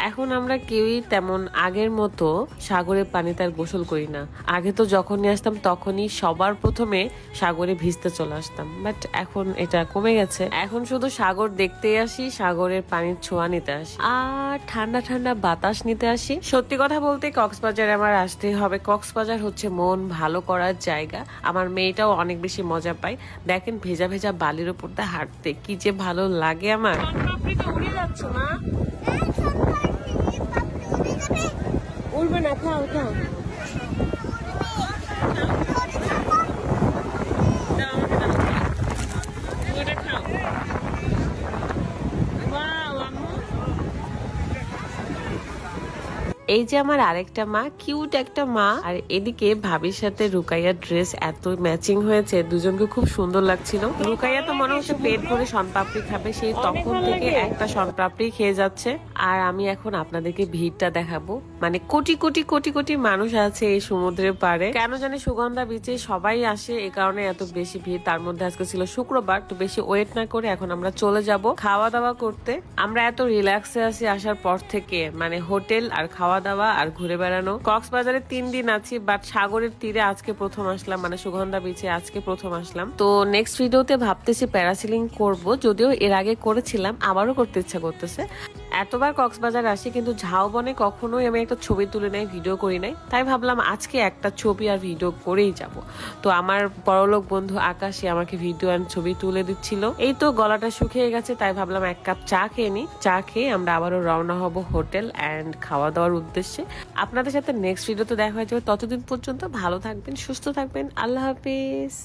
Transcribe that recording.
এখন আমরা কেউই তেমন আগের মতো সাগরের পানিতে আর গোসল করি না। আগে তো যখনই আসতাম তখনই সবার প্রথমে সাগরে ভিজতে চলে আসতাম, বাট এখন এটা কমে গেছে। এখন শুধু সাগর দেখতেই আসি, সাগরের পানির ছোঁয়া নিতে আসি আর ঠান্ডা ঠান্ডা বাতাস নিতে আসি। সত্যি কথা বলতে কক্সবাজারে আমার আসতেই হবে। কক্সবাজার হচ্ছে মন ভালো করার জায়গা। আমার মেয়েটাও অনেক বেশি মজা পায়। দেখেন ভেজা ভেজা বালির উপর দিয়ে হাঁটতে কি যে ভালো লাগে আমার। উড়ে যাচ্ছে মা, উড়বে না, খাও খাও। এই যে আমার আরেকটা মা, কিউট একটা মা, আর এদিকে ভাবির সাথে রুকাইয়ার ড্রেস এত ম্যাচিং হয়েছে, দুজনকে খুব সুন্দর লাগছিল। রুকাইয়া তো মনে হচ্ছে পেট ভরে শনপাপড়ি খাবে, সেই তখন থেকে একটা শনপাপড়ি খেয়ে যাচ্ছে। আর আমি এখন আপনাদেরকে ভিড়টা দেখাবো, মানে কোটি কোটি কোটি কোটি মানুষ আছে এই সমুদ্রের পাড়ে। কেন জানি সুগন্ধা বিচে সবাই আসে, এই কারণে এত বেশি ভিড়। তার মধ্যে আজকে ছিল শুক্রবার, তো বেশি ওয়েট না করে এখন আমরা চলে যাব খাওয়া দাওয়া করতে। আমরা এত রিল্যাক্সে আছি আসার পর থেকে, মানে হোটেল আর খাওয়া দাওয়া আর ঘুরে বেড়ানো। কক্সবাজারে 3 দিন আছি, বাট সাগরের তীরে আজকে প্রথম আসলাম, মানে সুগন্ধা বিচে আজকে প্রথম আসলাম। তো নেক্সট ভিডিওতে ভাবতেছি প্যারাসিলিং করব, যদিও এর আগে করেছিলাম, আবারও করতে ইচ্ছা করতেছে। এতবার কক্সবাজার আসি কিন্তু ঝাউবনে কখনোই আমি একটা ছবি তুলে নাই, ভিডিও করি নাই। তাই ভাবলাম আজকে একটা ছবি আর ভিডিও করেই যাব। তো আমার বড়লোক বন্ধু আকাশে আমাকে ভিডিও আর ছবি তুলে দিচ্ছিল। এই তো গলাটা শুকিয়ে গেছে, তাই ভাবলাম 1 কাপ চা খেয়ে নি। চা খেয়ে আমরা আবারও রওনা হব হোটেল অ্যান্ড খাওয়া দাওয়ার উদ্দেশ্যে। আপনাদের সাথে নেক্সট ভিডিওতে দেখা হয়ে যাবে। ততদিন পর্যন্ত ভালো থাকবেন, সুস্থ থাকবেন। আল্লাহ হাফিজ।